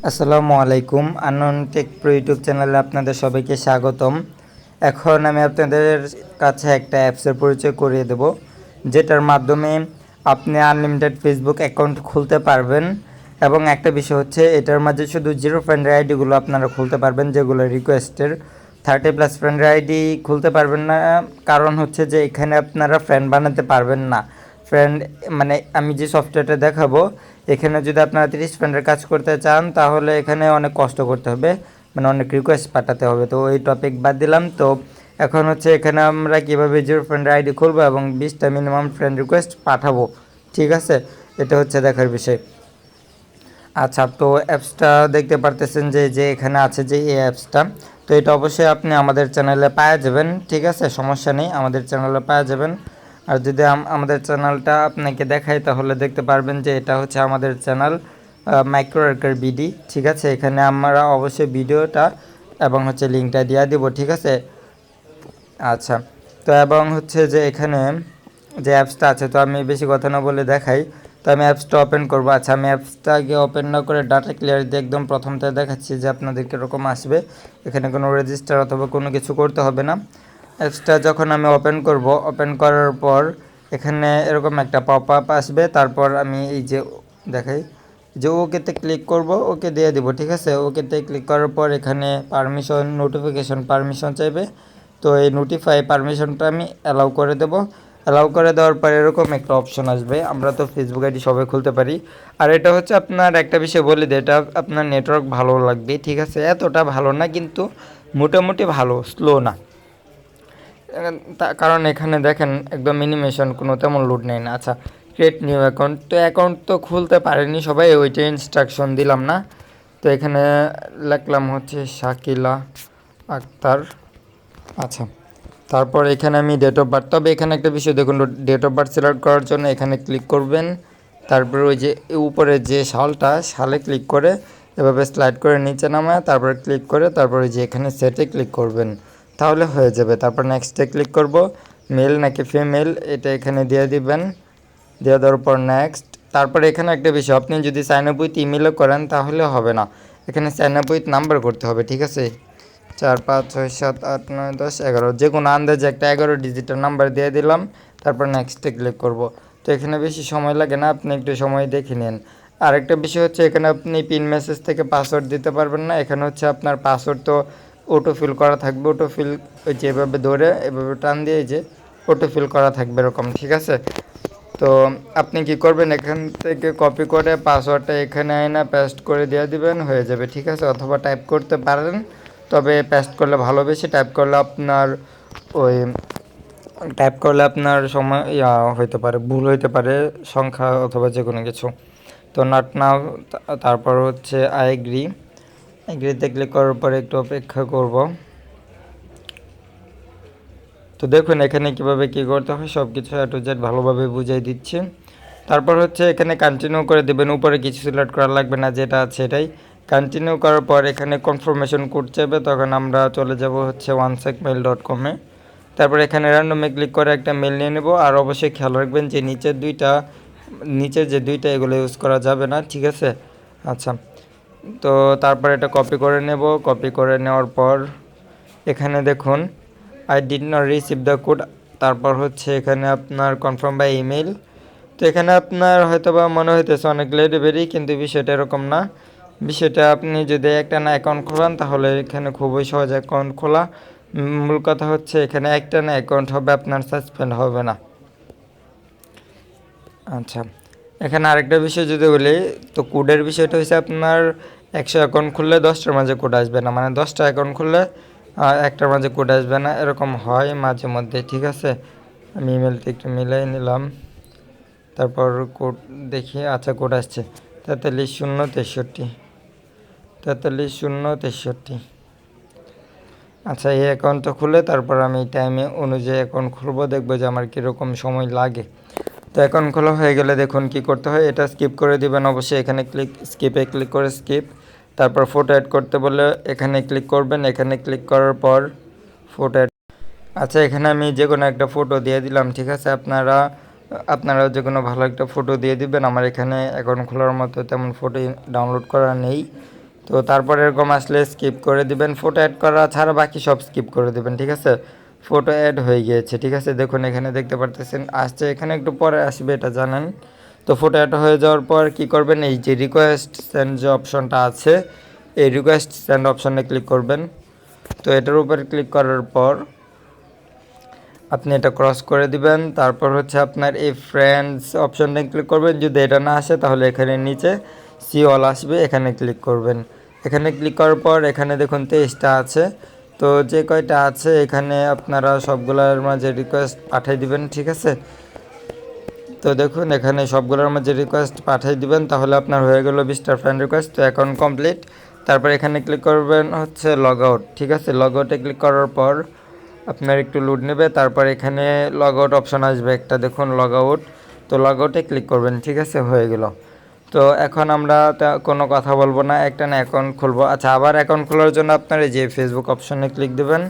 আসসালামু আলাইকুম। আনন take pro YouTube চ্যানেলে আপনাদের সবাইকে স্বাগতম। এখন আমি আপনাদের কাছে একটা অ্যাপসের পরিচয় করিয়ে দেব, যেটার মাধ্যমে আপনি আনলিমিটেড ফেসবুক অ্যাকাউন্ট খুলতে পারবেন। এবং একটা বিষয় হচ্ছে, এটার মাঝে শুধু জিরো ফ্রেন্ডের আইডিগুলো আপনারা খুলতে পারবেন, যেগুলো রিকোয়েস্টের। 30+ ফ্রেন্ডের আইডি খুলতে পারবেন না, কারণ হচ্ছে যে এখানে আপনারা ফ্রেন্ড বানাতে পারবেন না। ফ্রেন্ড মানে আমি যে সফটওয়্যারটা দেখাবো, এখানে যদি আপনারা 30 ফ্রেন্ডের কাজ করতে চান, তাহলে এখানে অনেক কষ্ট করতে হবে, মানে অনেক রিকোয়েস্ট পাঠাতে হবে। তো এই টপিক বাদ দিলাম। তো এখন হচ্ছে এখানে আমরা কীভাবে জিরো ফ্রেন্ডের আইডি খুলবো এবং 20টা মিনিমাম ফ্রেন্ড রিকোয়েস্ট পাঠাবো, ঠিক আছে? এটা হচ্ছে দেখার বিষয়। আচ্ছা, তো অ্যাপসটা দেখতে পারতেছেন যে এখানে আছে যে এই অ্যাপসটা। তো এটা অবশ্যই আপনি আমাদের চ্যানেলে পাওয়া যাবেন, ঠিক আছে? সমস্যা নেই, আমাদের চ্যানেলে পাওয়া যাবেন। আর যদি আমাদের চ্যানেলটা আপনাকে দেখাই, তাহলে দেখতে পারবেন যে এটা হচ্ছে আমাদের চ্যানেল মাইক্রো আর্কার বিডি, ঠিক আছে? এখানে আমরা অবশ্যই ভিডিওটা এবং হচ্ছে লিঙ্কটা দিয়ে দিব, ঠিক আছে? আচ্ছা, তো এবং হচ্ছে যে এখানে যে অ্যাপসটা আছে, তো আমি বেশি কথা না বলে দেখাই। তো আমি অ্যাপসটা ওপেন করবো। আচ্ছা, আমি অ্যাপসটাকে ওপেন না করে ডাটা ক্লিয়ার দিয়ে একদম প্রথমটা দেখাচ্ছি যে আপনাদের কীরকম আসবে। এখানে কোনো রেজিস্টার অথবা কোনো কিছু করতে হবে না। অ্যাপসটা যখন আমি ওপেন করব, ওপেন করার পর এখানে এরকম একটা পপ আপ আসবে। তারপর আমি এই যে দেখাই যে ওকেতে ক্লিক করব, ওকে দিয়ে দিব, ঠিক আছে? ওকেতে ক্লিক করার পর এখানে পারমিশন, নোটিফিকেশন পারমিশন চাইবে। তো এই নোটিফাই পারমিশনটা আমি অ্যালাউ করে দেব। অ্যালাউ করে দেওয়ার পর এরকম একটা অপশন আসবে। আমরা তো ফেসবুক আইডি সবাই খুলতে পারি। আর এটা হচ্ছে আপনার একটা বিষয় বলে দিই, এটা আপনার নেটওয়ার্ক ভালো লাগবে, ঠিক আছে? এতটা ভালো না, কিন্তু মোটামুটি ভালো, স্লো না। কারণ এখানে দেখেন একদম মিনিমেশন, কোনো তেমন লোড নেই না। আচ্ছা, ক্রিয়েট নিউ অ্যাকাউন্ট। তো অ্যাকাউন্ট তো খুলতে পারেনি সবাই, ওইটা ইনস্ট্রাকশন দিলাম না। তো এখানে লিখলাম হচ্ছে শাকিলা আক্তার। আচ্ছা, তারপর এখানে আমি ডেট অফ বার্থ, তবে এখানে একটা বিষয় দেখুন, ডেট অফ বার্থ সিলেক্ট করার জন্য এখানে ক্লিক করবেন। তারপরে ওই যে উপরে যে সালে ক্লিক করে এভাবে স্লাইড করে নিচে নামায়, তারপরে ক্লিক করে তারপরে যে এখানে সেটে ক্লিক করবেন, তাহলে হয়ে যাবে। তারপর নেক্সটে ক্লিক করব। মেল নাকি ফিমেল এটা এখানে দিয়ে দিবেন, দিয়ে দেওয়ার পর নেক্সট। তারপরে এখানে একটা বিষয়, আপনি যদি সাইন আপ উইথ ইমেলও করেন তাহলে হবে না, এখানে সাইন আপ উইথ নাম্বার করতে হবে, ঠিক আছে? 4 5 6 7 8 9 10 11, যে কোনো আন্দাজে একটা 11 ডিজিটের নাম্বার দিয়ে দিলাম। তারপর নেক্সটে ক্লিক করব। তো এখানে বেশি সময় লাগে না, আপনি একটু সময় দেখে নিন। আরেকটা বিষয় হচ্ছে, এখানে আপনি পিন মেসেজ থেকে পাসওয়ার্ড দিতে পারবেন না। এখানে হচ্ছে আপনার পাসওয়ার্ড তো অটো ফিল করা থাকবে, অটো ফিল ওই যে এভাবে ধরে এভাবে টান দিয়ে যে অটো ফিল করা থাকবে এরকম, ঠিক আছে? তো আপনি কি করবেন, এখান থেকে কপি করে পাসওয়ার্ডটা এখানে আয়না পেস্ট করে দিয়ে দিবেন, হয়ে যাবে, ঠিক আছে? অথবা টাইপ করতে পারেন, তবে পেস্ট করলে ভালো, বেশি টাইপ করলে আপনার ওই সময় হইতে পারে, ভুল হইতে পারে সংখ্যা অথবা যে কোনো কিছু। তো নট নাও, তারপর হচ্ছে আই এগ্রিতে ক্লিক করার পরে একটু অপেক্ষা করব। তো দেখুন এখানে কিভাবে কি করতে হয় সব কিছু A to Z ভালোভাবে বুঝিয়ে দিচ্ছি। তারপর হচ্ছে এখানে কন্টিনিউ করে দেবেন, উপরে কিছু সিলেক্ট করা লাগবে না, যেটা আছে এটাই। কন্টিনিউ করার পর এখানে কনফার্মেশন কোড চাইবে, তখন আমরা চলে যাব হচ্ছে onesekmail.com-এ। তারপর এখানে র্যান্ডমে ক্লিক করে একটা মেল নিয়ে নেব। আর অবশ্যই খেয়াল রাখবেন যে নিচের যে দুইটা এগুলো ইউজ করা যাবে না, ঠিক আছে? আচ্ছা, তো তারপর এটা কপি করে নেব। কপি করে নেওয়ার পর এখানে দেখুন I did not receive the code. তারপর হচ্ছে এখানে আপনার কনফার্ম বাই ইমেল। তো এখানে আপনার হয়তো বা মনে হইতেছে অনেক লেটবেরি, কিন্তু বিষয়টা এরকম না। বিষয়টা আপনি যদি একটা না অ্যাকাউন্ট খোলান, তাহলে এখানে খুবই সহজ অ্যাকাউন্ট খোলা। মূল কথা হচ্ছে এখানে একটা না অ্যাকাউন্ট হবে, আপনার সাসপেন্ড হবে না। আচ্ছা, এখানে আরেকটা বিষয় যদি বলি, তো কোডের বিষয়টা হচ্ছে আপনার 100 অ্যাকাউন্ট খুললে 10টার মাঝে কোড আসবে না, মানে 10টা অ্যাকাউন্ট খুললে একটার মাঝে কোড আসবে না, এরকম হয় মাঝে মধ্যে, ঠিক আছে? আমি ইমেলটা একটু মিলাই নিলাম। তারপর কোড দেখি, আচ্ছা কোড আসছে 43 0 63, 43 0 63। আচ্ছা, এই অ্যাকাউন্টটা খুলে তারপর আমি টাইমে অনুযায়ী অ্যাকাউন্ট খুলবো, দেখবো যে আমার কীরকম সময় লাগে। তো অ্যাকাউন্ট খোলা হয়ে গেলে দেখুন কি করতে হয়, এটা স্কিপ করে দিবেন অবশ্যই। এখানে স্কিপে ক্লিক করে স্কিপ। তারপর ফটো অ্যাড করতে বলে এখানে ক্লিক করবেন। এখানে ক্লিক করার পর ফটো অ্যাড। আচ্ছা, এখানে আমি যে কোনো একটা ফটো দিয়ে দিলাম, ঠিক আছে? আপনারা যে কোনো ভালো একটা ফটো দিয়ে দিবেন। আমার এখানে অ্যাকাউন্ট খোলার মতো তেমন ফটো ডাউনলোড করা নেই। তো তারপর এরকম আসলে স্কিপ করে দিবেন, ফটো অ্যাড করা ছাড়া বাকি সব স্কিপ করে দিবেন, ঠিক আছে। ফটো অ্যাড হয়ে গিয়েছে, ঠিক আছে, দেখুন এখানে দেখতে পারতেছেন আসছে, এখানে একটু পরে আসবে এটা জানেন। তো ফটো অ্যাড হয়ে যাওয়ার পর কি করবেন, এই যে রিকোয়েস্ট সেন্ড যে অপশনটা আছে, এই রিকোয়েস্ট সেন্ড অপশনে ক্লিক করবেন। তো এটার উপর ক্লিক করার পর আপনি এটা ক্রস করে দিবেন। তারপর হচ্ছে আপনার এই ফ্রেন্ডস অপশনে ক্লিক করবেন, যদি এটা না আসে তাহলে এখানে নিচে সি অল আসবে, এখানে ক্লিক করবেন। এখানে ক্লিক করার পর এখানে দেখুন 23টা আছে, তো যে কয়টা আছে এখানে আপনারা সবগুলোর মাঝে রিকোয়েস্ট পাঠিয়ে দিবেন, ঠিক আছে। তো দেখুন এখানে সবগুলোর মাঝে রিকোয়েস্ট পাঠিয়ে দিবেন, তাহলে আপনার হয়ে গেল 20টা ফ্রেন্ড রিকোয়েস্ট। তো অ্যাকাউন্ট কমপ্লিট। তারপর এখানে ক্লিক করবেন হচ্ছে লগ আউট, ঠিক আছে। লগ আউটে ক্লিক করার পর আপনার একটু লোড নেবে, তারপর এখানে লগ আউট অপশন আসবে একটা, দেখুন লগ আউট। তো লগ আউটে ক্লিক করবেন, ঠিক আছে, হয়ে গেল। তো এখন আমরা কোনো কথা বলবো না, একটা না অ্যাকাউন্ট খুলবো। আচ্ছা, আবার অ্যাকাউন্ট খোলার জন্য আপনার এই যে ফেসবুক অপশনে ক্লিক দেবেন,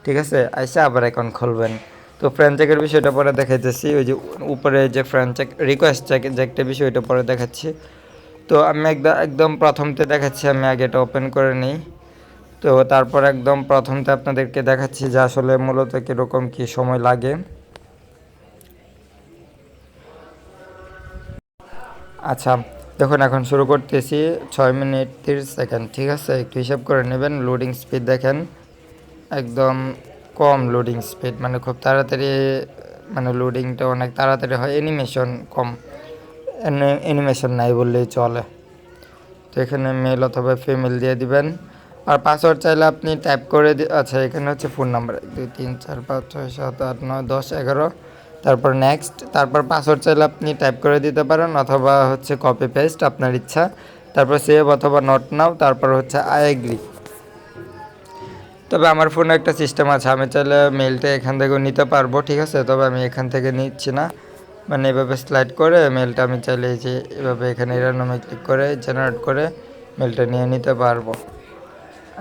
ঠিক আছে, এসে আবার অ্যাকাউন্ট খুলবেন। তো ফ্রেন্ড চেকের বিষয়টা পরে দেখাইতেছি, ওই যে উপরে যে ফ্রেন্ড চেক রিকোয়েস্ট চেক যে একটা বিষয়, ওইটা পরে দেখাচ্ছি। তো আমি একদম প্রথমতে দেখাচ্ছি, আমি আগে এটা ওপেন করে নিই। তো তারপর একদম প্রথমতে আপনাদেরকে দেখাচ্ছি যে আসলে মূলত কীরকম কী সময় লাগে। আচ্ছা, দেখুন এখন শুরু করতেছি, 6 মিনিট 30 সেকেন্ড, ঠিক আছে। একটু হিসাব করে নেবেন। লোডিং স্পিড দেখেন একদম কম, লোডিং স্পিড মানে খুব তাড়াতাড়ি, মানে লোডিংটা অনেক তাড়াতাড়ি হয়, অ্যানিমেশন কম, অ্যানিমেশন নাই বললেই চলে। তো এখানে মেল অথবা ফিমেল দিয়ে দিবেন। আর পাসওয়ার্ড চাইলে আপনি টাইপ করে আচ্ছা, এখানে হচ্ছে ফোন নাম্বার 1 2 3 4 5 6 7 8 9 10 11, তারপর নেক্সট, তারপর পাসওয়ার্ড চাইলে আপনি টাইপ করে দিতে পারেন অথবা হচ্ছে কপি পেস্ট, আপনার ইচ্ছা। তারপর সেভ অথবা নট নাও, তারপর হচ্ছে আই এগ্রি। তবে আমার ফোনে একটা সিস্টেম আছে, আমি চাইলে মেলটা এখান থেকেও নিতে পারবো, ঠিক আছে। তবে আমি এখান থেকে নিচ্ছি না, মানে এভাবে স্লাইড করে মেলটা আমি চাইলে যে এভাবে এখানে নামে ক্লিক করে জেনারেট করে মেলটা নিয়ে নিতে পারবো।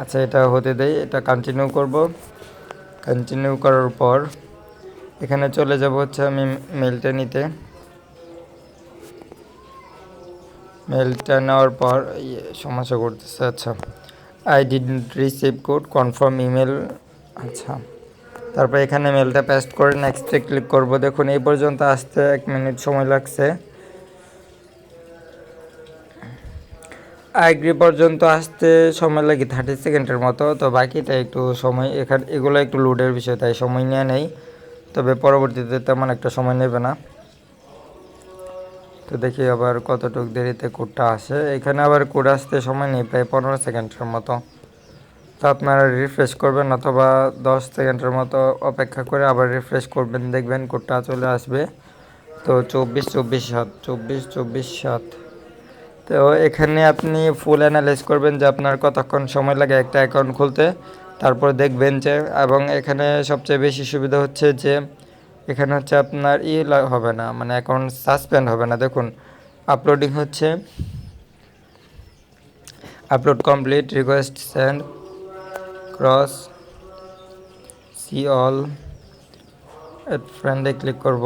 আচ্ছা, এটা হতে দেই, এটা কন্টিনিউ করব। কন্টিনিউ করার পর এখানে চলে যাব হচ্ছে আমি মেলটা নিতে। মেলটা নেওয়ার পর সমস্যা করতেছে। আচ্ছা, I didn't receive code, confirm email. আচ্ছা, তারপর এখানে মেলটা পেস্ট করে নেক্সটে ক্লিক করব। দেখুন এই পর্যন্ত আসতে 1 মিনিট সময় লাগছে। আইগ্রি পর্যন্ত আসতে সময় লাগে 30 সেকেন্ডের মতো। তো বাকিটা একটু সময়, এখানে এগুলো একটু লোডের বিষয়, তাই সময় নিয়ে নেই, তবে পরবর্তীতে তেমন একটা সময় নেবে না। তো দেখি আবার কতটুকু দেরিতে কোডটা আসে। এখানে আবার কোড আসতে সময় নেই প্রায় 15 সেকেন্ডের মতো। তো আপনারা রিফ্রেশ করবেন অথবা 10 সেকেন্ডের মতো অপেক্ষা করে আবার রিফ্রেশ করবেন, দেখবেন কোডটা চলে আসবে। তো 24-24-7। তো এখানে আপনি ফুল অ্যানালাইজ করবেন যে আপনার কতক্ষণ সময় লাগে একটা অ্যাকাউন্ট খুলতে, তারপর দেখবেন যে, এবং এখানে সবচেয়ে বেশি সুবিধা হচ্ছে যে এখানে হচ্ছে আপনার হবে না, মানে অ্যাকাউন্ট সাসপেন্ড হবে না। দেখুন আপলোডিং হচ্ছে, upload complete, request send, cross, see all, add ফ্রেন্ডে ক্লিক করব।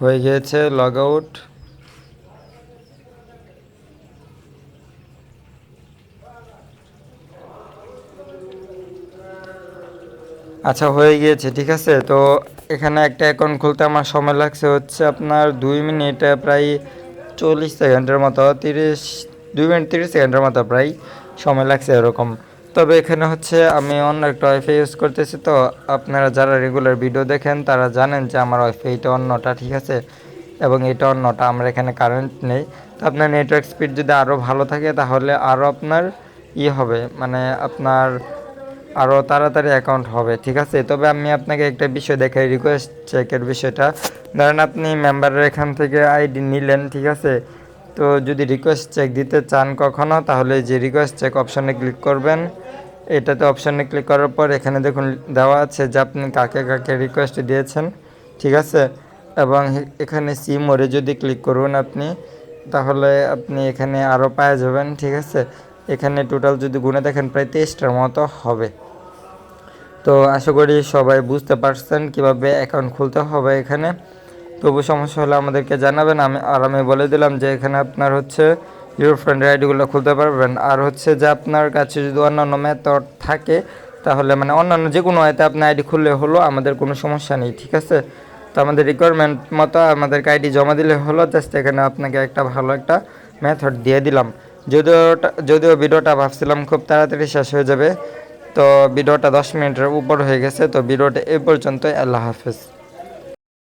হয়ে গিয়েছে লগ আউট। আচ্ছা, হয়ে গিয়েছে, ঠিক আছে। তো এখানে একটা অ্যাকাউন্ট খুলতে আমার সময় লাগছে হচ্ছে আপনার 2 মিনিট প্রায় 40 সেকেন্ডের মতো, 2 মিনিট 30 সেকেন্ডের মতো প্রায় সময় লাগছে এরকম। তবে এখানে হচ্ছে আমি অন্য একটা ওয়াইফাই ইউজ করতেছি, তো আপনারা যারা রেগুলার ভিডিও দেখেন তারা জানেন যে আমার ওয়াইফাইটা অন্যটা, ঠিক আছে, এবং এটা অন্যটা, আমার এখানে কারেন্ট নেই। তো আপনার নেটওয়ার্ক স্পিড যদি আরও ভালো থাকে তাহলে আরও আপনার হবে, মানে আপনার আরও তাড়াতাড়ি অ্যাকাউন্ট হবে, ঠিক আছে। তবে আমি আপনাকে একটা বিষয় দেখাই, রিকোয়েস্ট চেকের বিষয়টা। ধরেন আপনি মেম্বারের এখান থেকে আইডি নিলেন, ঠিক আছে। তো যদি রিকোয়েস্ট চেক দিতে চান কখনও, তাহলে যে রিকোয়েস্ট চেক অপশানে ক্লিক করবেন, এটাতে অপশানে ক্লিক করার পর এখানে দেখুন দেওয়া আছে যে আপনি কাকে কাকে রিকোয়েস্ট দিয়েছেন, ঠিক আছে। এবং এখানে সি মোড়ে যদি ক্লিক করুন আপনি, তাহলে আপনি এখানে আরও পাওয়া যাবেন, ঠিক আছে। এখানে টোটাল যদি গুণে দেখেন প্রায় 23টার মতো হবে। তো আশা করি সবাই বুঝতে পারছেন কিভাবে অ্যাকাউন্ট খুলতে হবে এখানে। তবু সমস্যা হলে আমাদেরকে জানাবেন। আমি বলে দিলাম যে এখানে আপনার হচ্ছে ইউর ফ্রেন্ডের আইডিগুলো খুলতে পারবেন। আর হচ্ছে যে আপনার কাছে যদি অন্যান্য মেথড থাকে তাহলে মানে অন্যান্য যে কোনো ওয়েতে আপনি আইডি খুললে হলো, আমাদের কোনো সমস্যা নেই, ঠিক আছে। তো আমাদের রিকোয়ারমেন্ট মতো আমাদেরকে আইডি জমা দিলে হলো, জাস্ট এখানে আপনাকে একটা ভালো একটা মেথড দিয়ে দিলাম। যদিও ভিডিওটা ভাবছিলাম খুব তাড়াতাড়ি শেষ হয়ে যাবে, তো ভিডিওটা 10 মিনিটের উপর হয়ে গেছে। তো ভিডিওটা এ পর্যন্তই। আল্লাহ হাফেজ।